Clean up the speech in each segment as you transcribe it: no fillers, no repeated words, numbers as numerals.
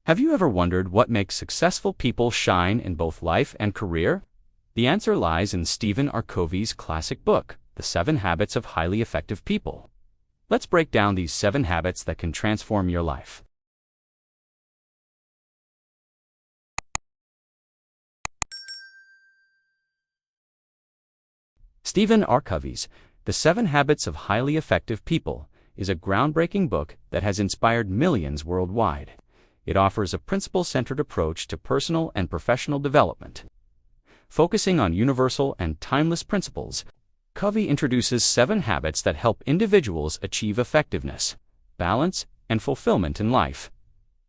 Have you ever wondered what makes successful people shine in both life and career? The answer lies in Stephen R. Covey's classic book, The 7 Habits of Highly Effective People. Let's break down these 7 habits that can transform your life. Stephen R. Covey's The 7 Habits of Highly Effective People is a groundbreaking book that has inspired millions worldwide. It offers a principle-centered approach to personal and professional development. Focusing on universal and timeless principles, Covey introduces 7 habits that help individuals achieve effectiveness, balance, and fulfillment in life.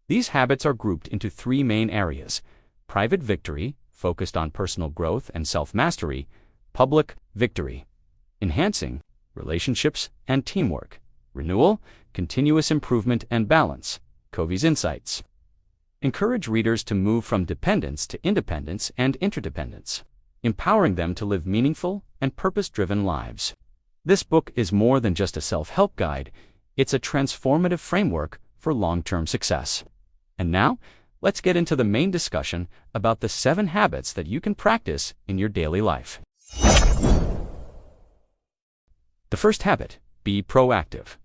These habits are grouped into 3 main areas: private victory, focused on personal growth and self-mastery; public victory, enhancing relationships and teamwork; renewal, continuous improvement and balance. Covey's insights encourage readers to move from dependence to independence and interdependence, empowering them to live meaningful and purpose-driven lives. This book is more than just a self-help guide. It's a transformative framework for long-term success. And now, let's get into the main discussion about the 7 habits that you can practice in your daily life. The first habit: be proactive.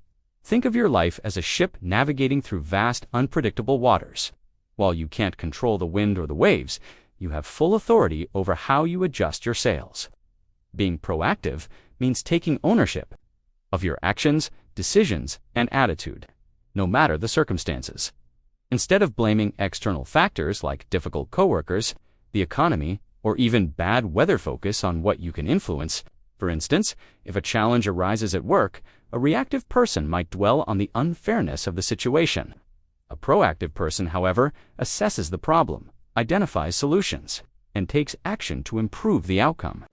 Think of your life as a ship navigating through vast, unpredictable waters. While you can't control the wind or the waves, you have full authority over how you adjust your sails. Being proactive means taking ownership of your actions, decisions, and attitude, no matter the circumstances. Instead of blaming external factors like difficult coworkers, the economy, or even bad weather, focus on what you can influence. For instance, if a challenge arises at work, a reactive person might dwell on the unfairness of the situation. A proactive person, however, assesses the problem, identifies solutions, and takes action to improve the outcome.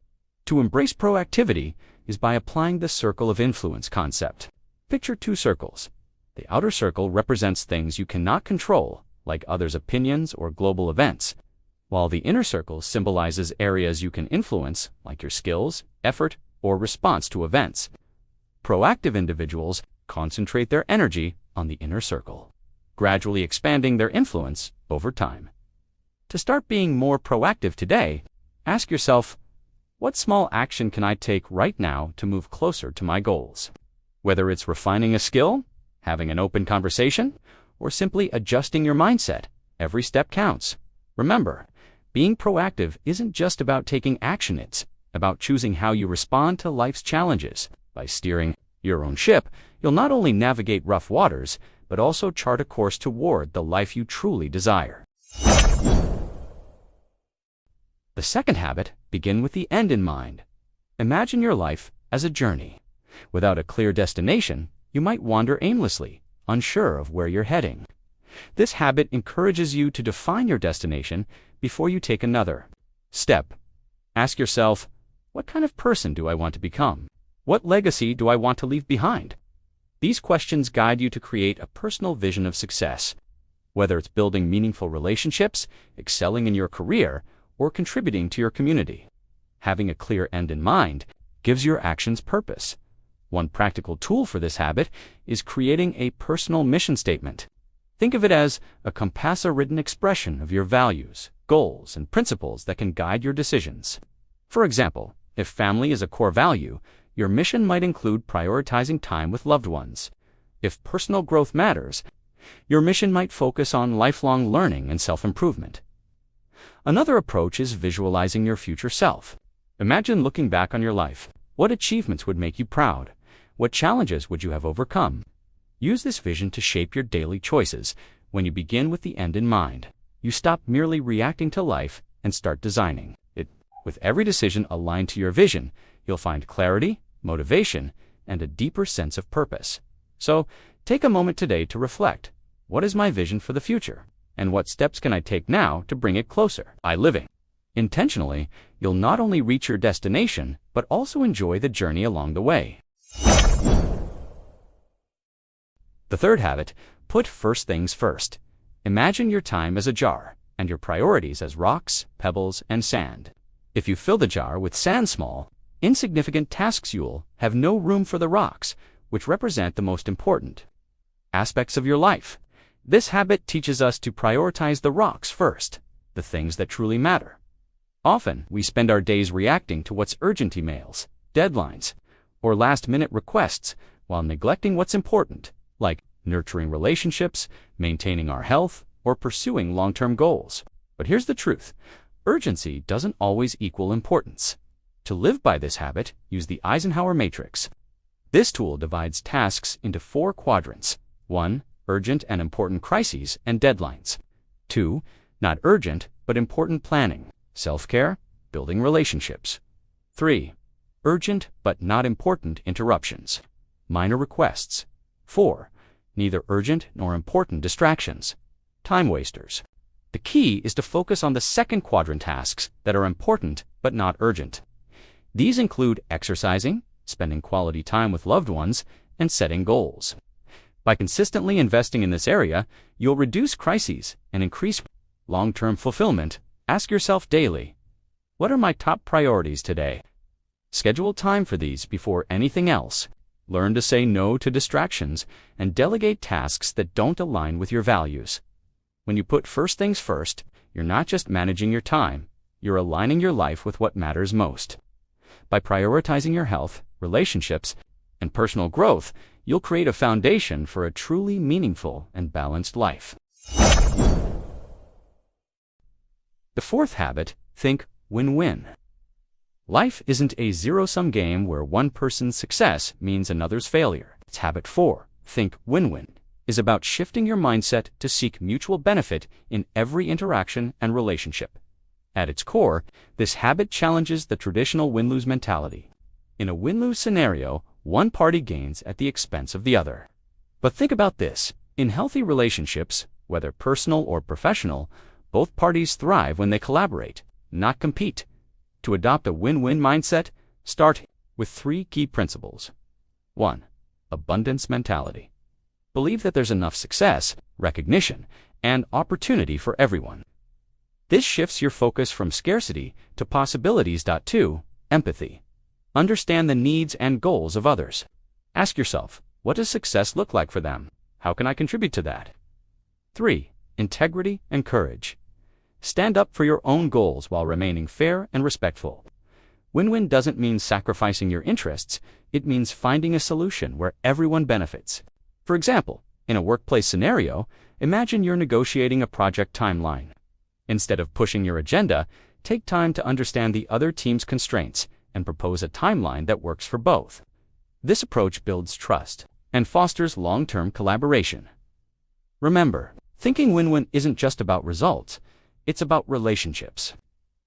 To embrace proactivity is by applying the circle of influence concept. Picture 2 circles. The outer circle represents things you cannot control, like others' opinions or global events, while the inner circle symbolizes areas you can influence, like your skills, effort, or response to events. Proactive individuals concentrate their energy on the inner circle, gradually expanding their influence over time. To start being more proactive today, ask yourself, what small action can I take right now to move closer to my goals? Whether it's refining a skill, having an open conversation, or simply adjusting your mindset, every step counts. Remember, being proactive isn't just about taking action, it's about choosing how you respond to life's challenges. By steering your own ship, you'll not only navigate rough waters, but also chart a course toward the life you truly desire. The second habit: begin with the end in mind. Imagine your life as a journey. Without a clear destination, you might wander aimlessly, unsure of where you're heading. This habit encourages you to define your destination before you take another step. Ask yourself, what kind of person do I want to become? What legacy do I want to leave behind? These questions guide you to create a personal vision of success. Whether it's building meaningful relationships, excelling in your career, or contributing to your community, having a clear end in mind gives your actions purpose. One practical tool for this habit is creating a personal mission statement. Think of it as a compass-written expression of your values, goals, and principles that can guide your decisions. For example, if family is a core value, your mission might include prioritizing time with loved ones. If personal growth matters, your mission might focus on lifelong learning and self-improvement. Another approach is visualizing your future self. Imagine looking back on your life. What achievements would make you proud? What challenges would you have overcome? Use this vision to shape your daily choices. When you begin with the end in mind, you stop merely reacting to life and start designing it. With every decision aligned to your vision, you'll find clarity, motivation, and a deeper sense of purpose. So, take a moment today to reflect. What is my vision for the future? And what steps can I take now to bring it closer? By living intentionally, you'll not only reach your destination, but also enjoy the journey along the way. The third habit: put first things first. Imagine your time as a jar, and your priorities as rocks, pebbles, and sand. If you fill the jar with sand, small, insignificant tasks, you'll have no room for the rocks, which represent the most important aspects of your life. This habit teaches us to prioritize the rocks first, the things that truly matter. Often, we spend our days reacting to what's urgent: emails, deadlines, or last-minute requests, while neglecting what's important, like nurturing relationships, maintaining our health, or pursuing long-term goals. But here's the truth: urgency doesn't always equal importance. To live by this habit, use the Eisenhower matrix. This tool divides tasks into 4 quadrants. 1. Urgent and important crises and deadlines. 2. Not urgent, but important planning, self-care, building relationships. 3. Urgent but not important interruptions, minor requests. 4. Neither urgent nor important distractions, time wasters. The key is to focus on the second quadrant tasks that are important but not urgent. These include exercising, spending quality time with loved ones, and setting goals. By consistently investing in this area, you'll reduce crises and increase long-term fulfillment. Ask yourself daily, what are my top priorities today? Schedule time for these before anything else. Learn to say no to distractions and delegate tasks that don't align with your values. When you put first things first, you're not just managing your time, you're aligning your life with what matters most. By prioritizing your health, relationships, and personal growth, you'll create a foundation for a truly meaningful and balanced life. The fourth habit: think win-win. Life isn't a zero-sum game where one person's success means another's failure. It's habit 4, think win-win, is about shifting your mindset to seek mutual benefit in every interaction and relationship. At its core, this habit challenges the traditional win-lose mentality. In a win-lose scenario, one party gains at the expense of the other. But think about this: in healthy relationships, whether personal or professional, both parties thrive when they collaborate, not compete. To adopt a win-win mindset, start with 3 key principles. 1. Abundance mentality. Believe that there's enough success, recognition, and opportunity for everyone. This shifts your focus from scarcity to possibilities. 2. Empathy. Understand the needs and goals of others. Ask yourself, what does success look like for them? How can I contribute to that? 3. Integrity and courage. Stand up for your own goals while remaining fair and respectful. Win-win doesn't mean sacrificing your interests, it means finding a solution where everyone benefits. For example, in a workplace scenario, imagine you're negotiating a project timeline. Instead of pushing your agenda, take time to understand the other team's constraints and propose a timeline that works for both. This approach builds trust and fosters long-term collaboration. Remember, thinking win-win isn't just about results, it's about relationships.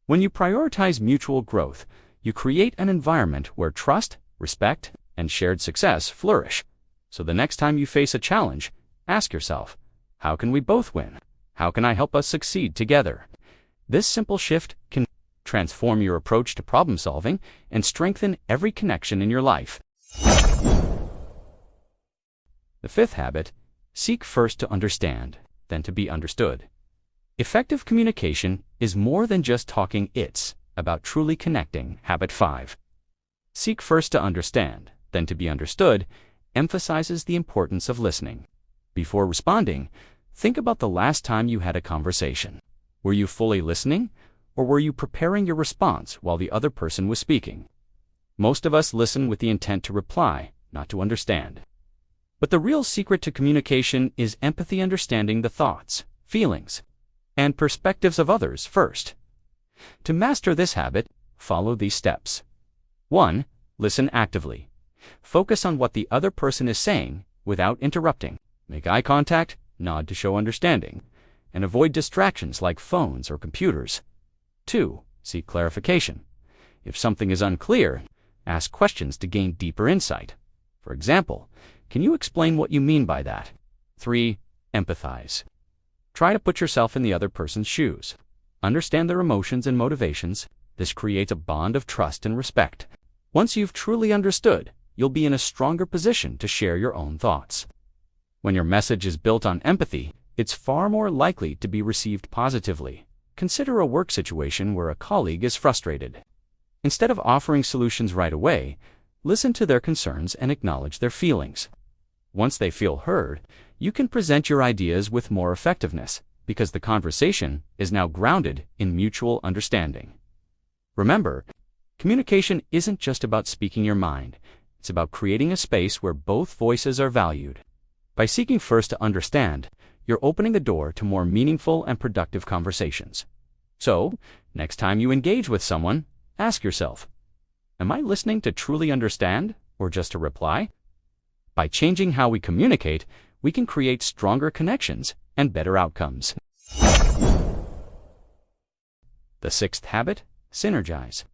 When you prioritize mutual growth, you create an environment where trust, respect, and shared success flourish. So the next time you face a challenge, ask yourself, how can we both win? How can I help us succeed together? This simple shift can transform your approach to problem solving and strengthen every connection in your life. The fifth habit: seek first to understand, then to be understood. Effective communication is more than just talking, it's about truly connecting. Habit 5. Seek first to understand, then to be understood, emphasizes the importance of listening. Before responding, think about the last time you had a conversation. Were you fully listening, or were you preparing your response while the other person was speaking? Most of us listen with the intent to reply, not to understand. But the real secret to communication is empathy, understanding the thoughts, feelings, and perspectives of others first. To master this habit, follow these steps. 1. Listen actively. Focus on what the other person is saying without interrupting. Make eye contact, nod to show understanding, and avoid distractions like phones or computers. 2. Seek clarification. If something is unclear, ask questions to gain deeper insight. For example, can you explain what you mean by that? 3. Empathize. Try to put yourself in the other person's shoes. Understand their emotions and motivations. This creates a bond of trust and respect. Once you've truly understood, you'll be in a stronger position to share your own thoughts. When your message is built on empathy, it's far more likely to be received positively. Consider a work situation where a colleague is frustrated. Instead of offering solutions right away, listen to their concerns and acknowledge their feelings. Once they feel heard, you can present your ideas with more effectiveness because the conversation is now grounded in mutual understanding. Remember, communication isn't just about speaking your mind. It's about creating a space where both voices are valued. By seeking first to understand, you're opening the door to more meaningful and productive conversations. So, next time you engage with someone, ask yourself, am I listening to truly understand or just to reply? By changing how we communicate, we can create stronger connections and better outcomes. The sixth habit, synergize.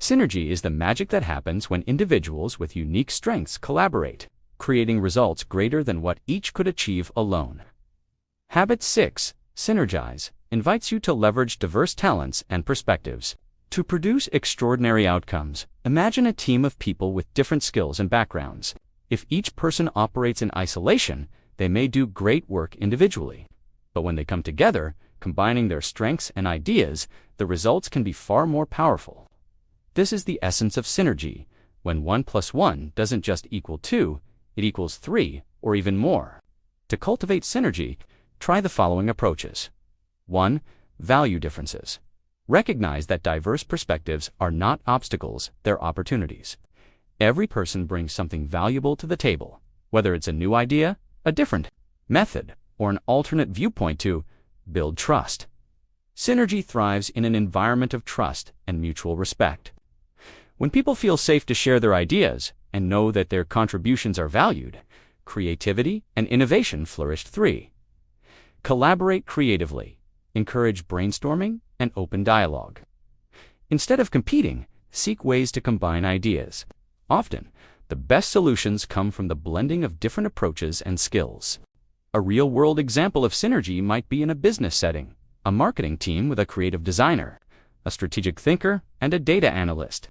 Synergy is the magic that happens when individuals with unique strengths collaborate, creating results greater than what each could achieve alone. Habit 6, synergize, invites you to leverage diverse talents and perspectives. To produce extraordinary outcomes, imagine a team of people with different skills and backgrounds. If each person operates in isolation, they may do great work individually. But when they come together, combining their strengths and ideas, the results can be far more powerful. This is the essence of synergy, when 1 + 1 doesn't just equal 2, it equals 3 or even more. To cultivate synergy, try the following approaches. 1. Value differences. Recognize that diverse perspectives are not obstacles, they're opportunities. Every person brings something valuable to the table, whether it's a new idea, a different method, or an alternate viewpoint to build trust. Synergy thrives in an environment of trust and mutual respect. When people feel safe to share their ideas and know that their contributions are valued, creativity and innovation flourish. 3. Collaborate creatively. Encourage brainstorming and open dialogue. Instead of competing, seek ways to combine ideas. Often, the best solutions come from the blending of different approaches and skills. A real-world example of synergy might be in a business setting, a marketing team with a creative designer, a strategic thinker, and a data analyst.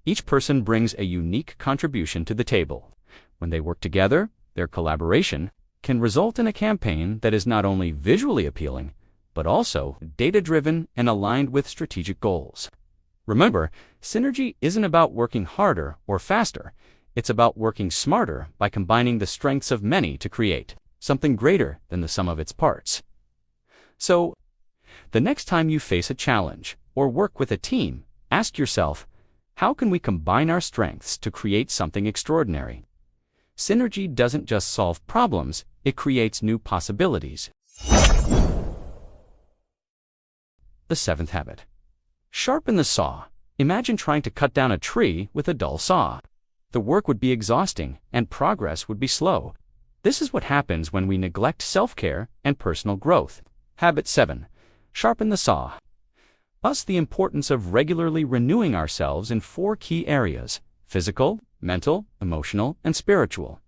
Each person brings a unique contribution to the table. When they work together, their collaboration can result in a campaign that is not only visually appealing, but also data-driven and aligned with strategic goals. Remember, synergy isn't about working harder or faster. It's about working smarter by combining the strengths of many to create something greater than the sum of its parts. So, the next time you face a challenge or work with a team, ask yourself, how can we combine our strengths to create something extraordinary? Synergy doesn't just solve problems, it creates new possibilities. The seventh habit. Sharpen the saw. Imagine trying to cut down a tree with a dull saw. The work would be exhausting and progress would be slow. This is what happens when we neglect self-care and personal growth. Habit 7. Sharpen the saw. Thus, the importance of regularly renewing ourselves in 4 key areas: physical, mental, emotional, and spiritual.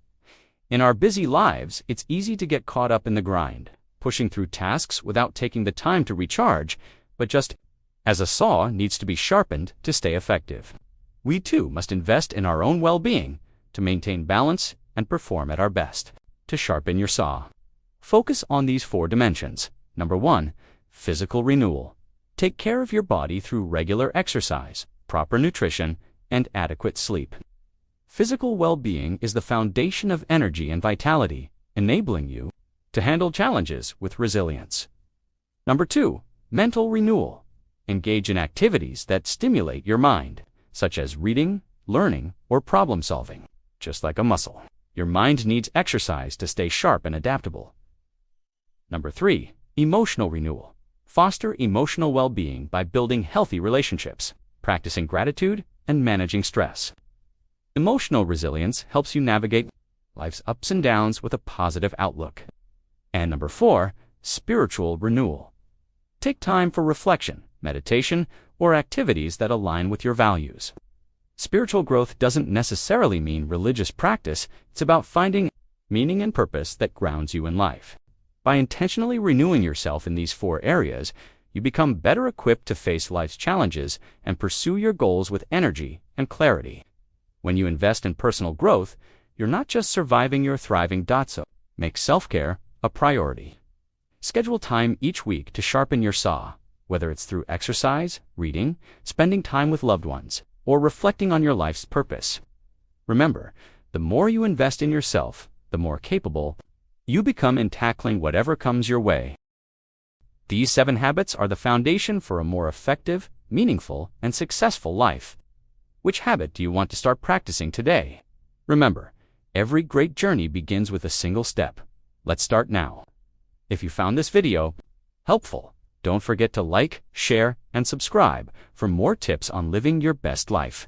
In our busy lives, it's easy to get caught up in the grind, pushing through tasks without taking the time to recharge, but just as a saw needs to be sharpened to stay effective. We too must invest in our own well-being to maintain balance and perform at our best. To sharpen your saw, focus on these 4 dimensions. Number 1, physical renewal. Take care of your body through regular exercise, proper nutrition, and adequate sleep. Physical well-being is the foundation of energy and vitality, enabling you to handle challenges with resilience. Number 2, mental renewal. Engage in activities that stimulate your mind, such as reading, learning, or problem-solving. Just like a muscle, your mind needs exercise to stay sharp and adaptable. Number 3, emotional renewal. Foster emotional well-being by building healthy relationships, practicing gratitude, and managing stress. Emotional resilience helps you navigate life's ups and downs with a positive outlook. And number 4, spiritual renewal. Take time for reflection, meditation, or activities that align with your values. Spiritual growth doesn't necessarily mean religious practice. It's about finding meaning and purpose that grounds you in life. By intentionally renewing yourself in these 4 areas, you become better equipped to face life's challenges and pursue your goals with energy and clarity. When you invest in personal growth, you're not just surviving, you're thriving. So, make self-care a priority. Schedule time each week to sharpen your saw, whether it's through exercise, reading, spending time with loved ones, or reflecting on your life's purpose. Remember, the more you invest in yourself, the more capable you become in tackling whatever comes your way. These 7 habits are the foundation for a more effective, meaningful, and successful life. Which habit do you want to start practicing today? Remember, every great journey begins with a single step. Let's start now. If you found this video helpful, don't forget to like, share, and subscribe for more tips on living your best life.